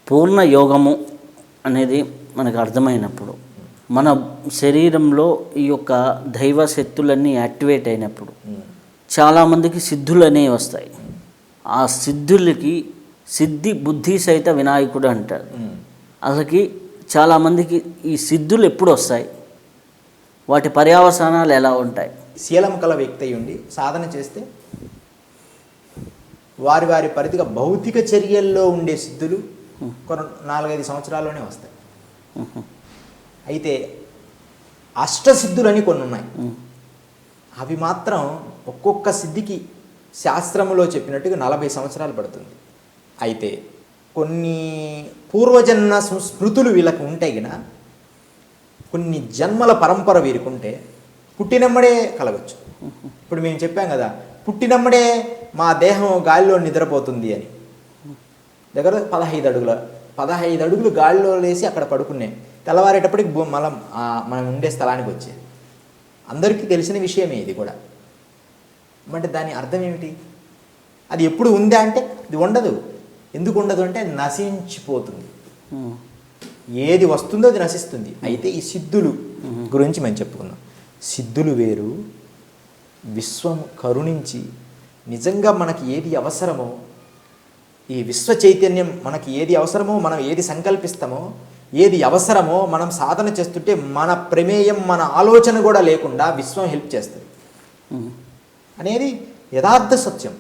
పూర్ణ యోగము అనేది మనకు అర్థమైనప్పుడు, మన శరీరంలో ఈ యొక్క దైవ శక్తులన్నీ యాక్టివేట్ అయినప్పుడు చాలామందికి సిద్ధులు అనేవి వస్తాయి. ఆ సిద్ధులకి సిద్ధి బుద్ధి సహిత వినాయకుడు అంటారు. అసలుకి చాలామందికి ఈ సిద్ధులు ఎప్పుడు వస్తాయి, వాటి పర్యవసానాలు ఎలా ఉంటాయి? శీలం కల వ్యక్తి అయి ఉండి సాధన చేస్తే వారి వారి పరిధిగా భౌతిక చర్యల్లో ఉండే సిద్ధులు కొన్ని 4-5 సంవత్సరాల్లోనే వస్తాయి. అయితే అష్టసిద్ధులని కొన్ని ఉన్నాయి. అవి మాత్రం ఒక్కొక్క సిద్ధికి శాస్త్రములో చెప్పినట్టుగా 40 సంవత్సరాలు పడుతుంది. అయితే కొన్ని పూర్వజన్మ స్మృతులు వీళ్ళకి ఉంటాయి గిన, కొన్ని జన్మల పరంపర వీరికుంటే పుట్టినమ్మడే కలగచ్చు. ఇప్పుడు మేము చెప్పాం కదా, పుట్టినమ్మడే మా దేహం గాలిలో నిద్రపోతుంది అని. దగ్గర 15 అడుగులు గాలిలో లేసి అక్కడ పడుకున్నాయి. తెల్లవారేటప్పటికి మనం ఉండే స్థలానికి వచ్చేది. అందరికీ తెలిసిన విషయమే ఇది కూడా. అంటే దాని అర్థం ఏమిటి? అది ఎప్పుడు ఉందా అంటే అది ఉండదు. ఎందుకు ఉండదు అంటే నశించిపోతుంది. ఏది వస్తుందో అది నశిస్తుంది. అయితే ఈ సిద్ధులు గురించి మనం చెప్పుకుందాం. సిద్ధులు వేరు, విశ్వం కరుణించి నిజంగా మనకి ఏది అవసరమో, ఈ విశ్వ చైతన్యం మనకి ఏది అవసరమో, మనం ఏది సంకల్పిస్తామో, ఏది అవసరమో మనం సాధన చేస్తుంటే మన ప్రమేయం, మన ఆలోచన కూడా లేకుండా విశ్వం హెల్ప్ చేస్తుంది అనేది యథార్థ సత్యం.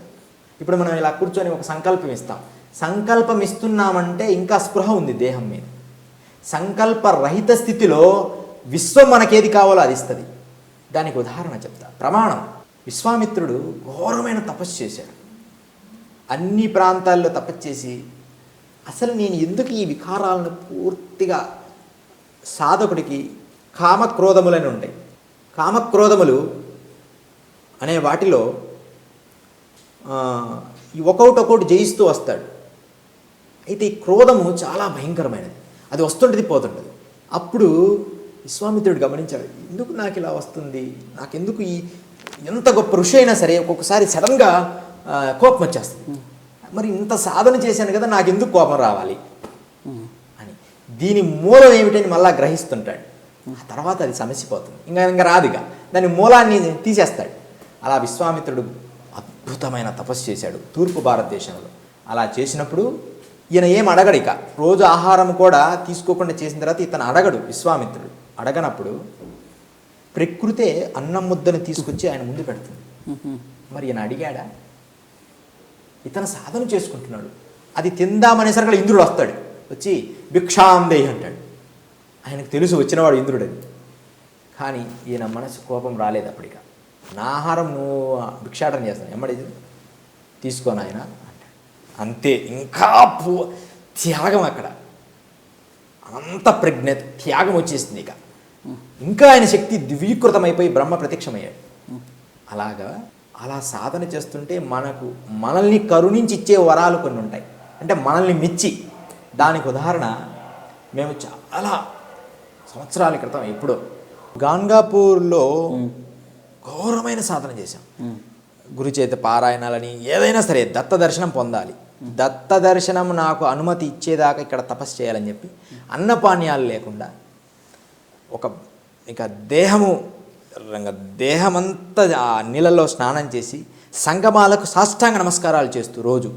ఇప్పుడు మనం ఇలా కూర్చొని ఒక సంకల్పం ఇస్తాం. సంకల్పం ఇస్తున్నామంటే ఇంకా స్పృహ ఉంది దేహం మీద. సంకల్ప రహిత స్థితిలో విశ్వం మనకేది కావాలో అది ఇస్తుంది. దానికి ఉదాహరణ చెప్తా, ప్రమాణం. విశ్వామిత్రుడు ఘోరమైన తపస్సు చేశాడు. అన్ని ప్రాంతాల్లో తపస్సు చేసి అసలు నేను ఎందుకు ఈ వికారాలను పూర్తిగా, సాధకుడికి కామక్రోధములని ఉంటాయి. కామక్రోధములు అనే వాటిలో ఒక్కొక్కటి జయిస్తూ వస్తాడు. అయితే ఈ క్రోధము చాలా భయంకరమైనది. అది వస్తుంటుంది, పోతుంటుంది. అప్పుడు విశ్వామిత్రుడు గమనించాడు, ఎందుకు నాకు ఇలా వస్తుంది, నాకెందుకు ఎంత గొప్ప ఋషి అయినా సరే ఒక్కొక్కసారి సడన్గా కోపం వచ్చేస్తుంది. మరి ఇంత సాధన చేశాను కదా, నాకెందుకు కోపం రావాలి అని. దీని మూలం ఏమిటని మళ్ళా గ్రహిస్తుంటాడు. ఆ తర్వాత అది సమసిపోతుంది, ఇంకా రాదుగా. దాని మూలాన్ని తీసేస్తాడు. అలా విశ్వామిత్రుడు అద్భుతమైన తపస్సు చేశాడు తూర్పు భారతదేశంలో. అలా చేసినప్పుడు ఈయన ఏం అడగడు. ఇక రోజు ఆహారం కూడా తీసుకోకుండా చేసిన తర్వాత ఇతను అడగడు. విశ్వామిత్రుడు అడగనప్పుడు ప్రకృతే అన్నం ముద్దను తీసుకొచ్చి ఆయన ముందు పెడుతుంది. మరి ఈయన అడిగాడా? ఇతను సాధన చేసుకుంటున్నాడు. అది తిందామనేసరికి ఇంద్రుడు వస్తాడు. వచ్చి భిక్షాందేహి అంటాడు. ఆయనకు తెలుసు వచ్చినవాడు ఇంద్రుడని. కానీ ఈయన మనసు కోపం రాలేదు అప్పటిక. నా ఆహారం నువ్వు భిక్షాటన చేస్తాను, ఎమ్మడి తీసుకోను ఆయన అంటాడు. అంతే, ఇంకా త్యాగం. అక్కడ అంత ప్రజ్ఞ త్యాగం వచ్చేసింది. ఇంకా ఆయన శక్తి దివ్యీకృతమైపోయి బ్రహ్మ ప్రత్యక్షమయ్యాడు. అలా సాధన చేస్తుంటే మనల్ని కరుణించి ఇచ్చే వరాలు కొన్ని ఉంటాయి. అంటే మనల్ని మెచ్చి. దానికి ఉదాహరణ, మేము చాలా సంవత్సరాల క్రితం ఎప్పుడో గాన్గాపూర్లో ఘోరమైన సాధన చేశాం. గురుచేత పారాయణాలని, ఏదైనా సరే దత్త దర్శనం పొందాలి. దత్త దర్శనం నాకు అనుమతి ఇచ్చేదాకా ఇక్కడ తపస్సు చేయాలని చెప్పి అన్నపానీయాలు లేకుండా ఇక దేహమంతా ఆ నీళ్ళలో స్నానం చేసి సంగమాలకు సాష్టాంగ నమస్కారాలు చేస్తూ రోజు.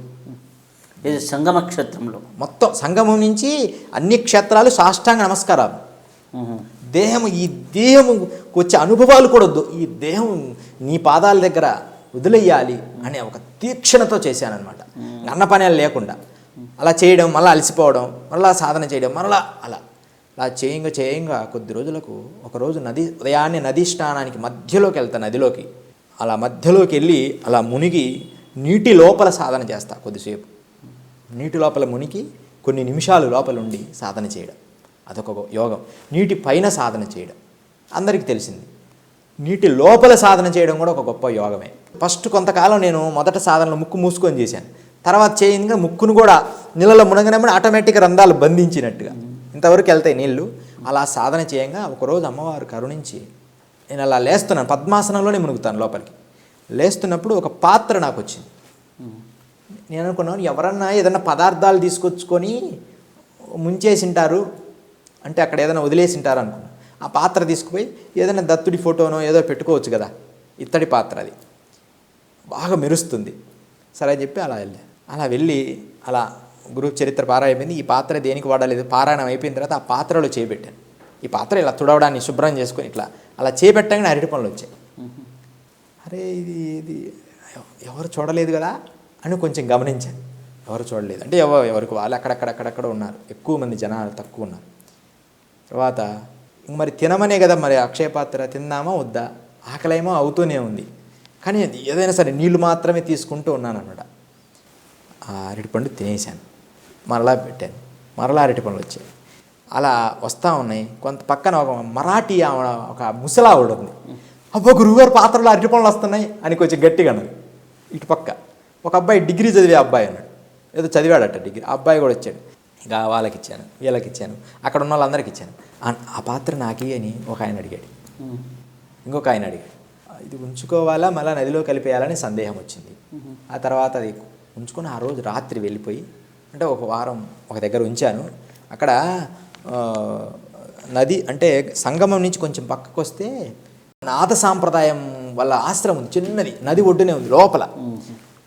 ఇది సంగమ క్షేత్రంలో మొత్తం సంగమం నుంచి అన్ని క్షేత్రాలు సాష్టాంగ నమస్కారాలు. ఈ దేహము వచ్చే అనుభవాలు కూడా వద్దు, ఈ దేహం నీ పాదాల దగ్గర వదిలేయాలి అనే ఒక తీక్షణతో చేశానన్నమాట. అన్నపానీయాలు లేకుండా అలా చేయడం, మళ్ళీ అలసిపోవడం, మళ్ళీ సాధన చేయడం, మళ్ళీ అలా చేయంగా కొద్ది రోజులకు ఒకరోజు ఉదయాన్నే నదీ స్నానానికి మధ్యలోకి వెళ్తా. నదిలోకి అలా మధ్యలోకి వెళ్ళి అలా మునిగి నీటి లోపల సాధన చేస్తా. కొద్దిసేపు నీటి లోపల మునిగి కొన్ని నిమిషాలు లోపల ఉండి సాధన చేయడం, అదొక యోగం. నీటి పైన సాధన చేయడం అందరికీ తెలిసింది. నీటి లోపల సాధన చేయడం కూడా ఒక గొప్ప యోగమే. ఫస్ట్ కొంతకాలం నేను మొదట సాధనలో ముక్కు మూసుకొని చేశాను. తర్వాత చేయంగా ముక్కును కూడా నీళ్ళలో మునగనప్పుడు ఆటోమేటిక్గా రంధ్రాలు బంధించినట్టుగా ఇంతవరకు వెళ్తాయి నీళ్ళు. అలా సాధన చేయంగా ఒకరోజు అమ్మవారు కరుణించి, నేను అలా లేస్తున్నాను, పద్మాసనంలోనే మునుగుతాను లోపలికి. లేస్తున్నప్పుడు ఒక పాత్ర నాకు వచ్చింది. నేను అనుకున్నాను, ఎవరన్నా ఏదన్నా పదార్థాలు తీసుకొచ్చుకొని ముంచేసింటారు, అంటే అక్కడ ఏదైనా వదిలేసింటారు అనుకున్నా. ఆ పాత్ర తీసుకుపోయి ఏదైనా దత్తుడి ఫోటోనో ఏదో పెట్టుకోవచ్చు కదా, ఇత్తడి పాత్ర అది బాగా మెరుస్తుంది. సరే అని చెప్పి అలా వెళ్ళి అలా గురువు చరిత్ర పారాయణ అయిపోయింది. ఈ పాత్ర దేనికి వాడలేదు, పారాయణం అయిపోయిన తర్వాత ఆ పాత్రలో చేపెట్టాను. ఈ పాత్ర ఇలా తుడవడాన్ని శుభ్రం చేసుకొని ఇట్లా అలా చేపెట్టగానే అరటి పనులు వచ్చాయి. అరే ఇది ఎవరు చూడలేదు కదా అని కొంచెం గమనించాను. ఎవరు చూడలేదు అంటే ఎవరికి వాళ్ళు అక్కడక్కడ ఉన్నారు, ఎక్కువ మంది జనాలు తక్కువ ఉన్నారు. తర్వాత మరి తినమనే కదా, మరి అక్షయ పాత్ర తిందామా వద్దా, ఆకలేమో అవుతూనే ఉంది. కానీ ఏదైనా సరే నీళ్లు మాత్రమే తీసుకుంటూ ఉన్నాను అన్నమాట. ఆ అరటిపండు తినేసాను, మరలా పెట్టాను, మరలా అరటిపండ్లు వచ్చాయి. అలా వస్తూ ఉన్నాయి. కొంత పక్కన ఒక మరాఠీ ఒక ముసలా ఆవిడ ఉంది. అబ్బో గురువుగారు పాత్రలో అరటిపండ్లు వస్తున్నాయి అని కొంచెం గట్టిగా అన్నది. ఇటు పక్క ఒక అబ్బాయి డిగ్రీ చదివే అబ్బాయి అన్నాడు, ఏదో చదివాడట డిగ్రీ, ఆ అబ్బాయి కూడా వచ్చాడు. ఇక వాళ్ళకి ఇచ్చాను, వీళ్ళకి ఇచ్చాను, అక్కడ ఉన్న వాళ్ళందరికీ ఇచ్చాను. ఆ పాత్ర నాకి అని ఒక ఆయన అడిగాడు, ఇంకొక ఆయన అడిగాడు. ఇది ఉంచుకోవాలా మళ్ళీ నదిలో కలిపేయాలని సందేహం వచ్చింది. ఆ తర్వాత అది ఉంచుకొని ఆ రోజు రాత్రి వెళ్ళిపోయి, అంటే ఒక వారం ఒక దగ్గర ఉంచాను. అక్కడ నది అంటే సంగమం నుంచి కొంచెం పక్కకు వస్తే నాథ సాంప్రదాయం వల్ల ఆశ్రమం ఉంది, చిన్నది, నది ఒడ్డునే ఉంది లోపల.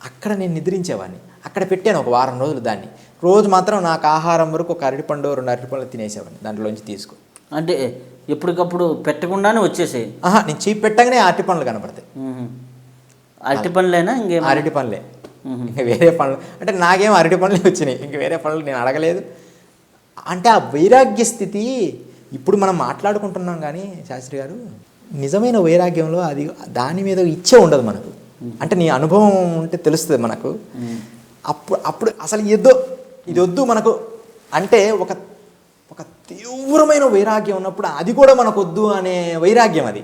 అక్కడ నేను నిద్రించేవాడిని. అక్కడ పెట్టాను ఒక వారం రోజులు దాన్ని. రోజు మాత్రం నాకు ఆహారం వరకు ఒక అరటిపండు 2 అరటిపండ్లు తినేసేవాడిని దాంట్లోంచి తీసుకొని. అంటే ఎప్పటికప్పుడు పెట్టకుండానే వచ్చేసాయి? నేను చీప్ పెట్టగానే అరటిపండ్లు కనపడతాయి. అరటిపండ్లేనా ఇంకేం? అరటిపండ్లే, ఇంకా వేరే పండ్లు అంటే నాకేం అరటిపండ్లే వచ్చినాయి, ఇంక వేరే పండ్లు నేను అడగలేదు. అంటే ఆ వైరాగ్య స్థితి ఇప్పుడు మనం మాట్లాడుకుంటున్నాం కానీ శాస్త్రి గారు, నిజమైన వైరాగ్యంలో అది దాని మీద ఇచ్చే ఉండదు మనకు. అంటే నీ అనుభవం ఉంటే తెలుస్తుంది మనకు. అప్పుడు అసలు ఇది వద్దు మనకు అంటే ఒక తీవ్రమైన వైరాగ్యం ఉన్నప్పుడు అది కూడా మనకు వద్దు అనే వైరాగ్యం అది.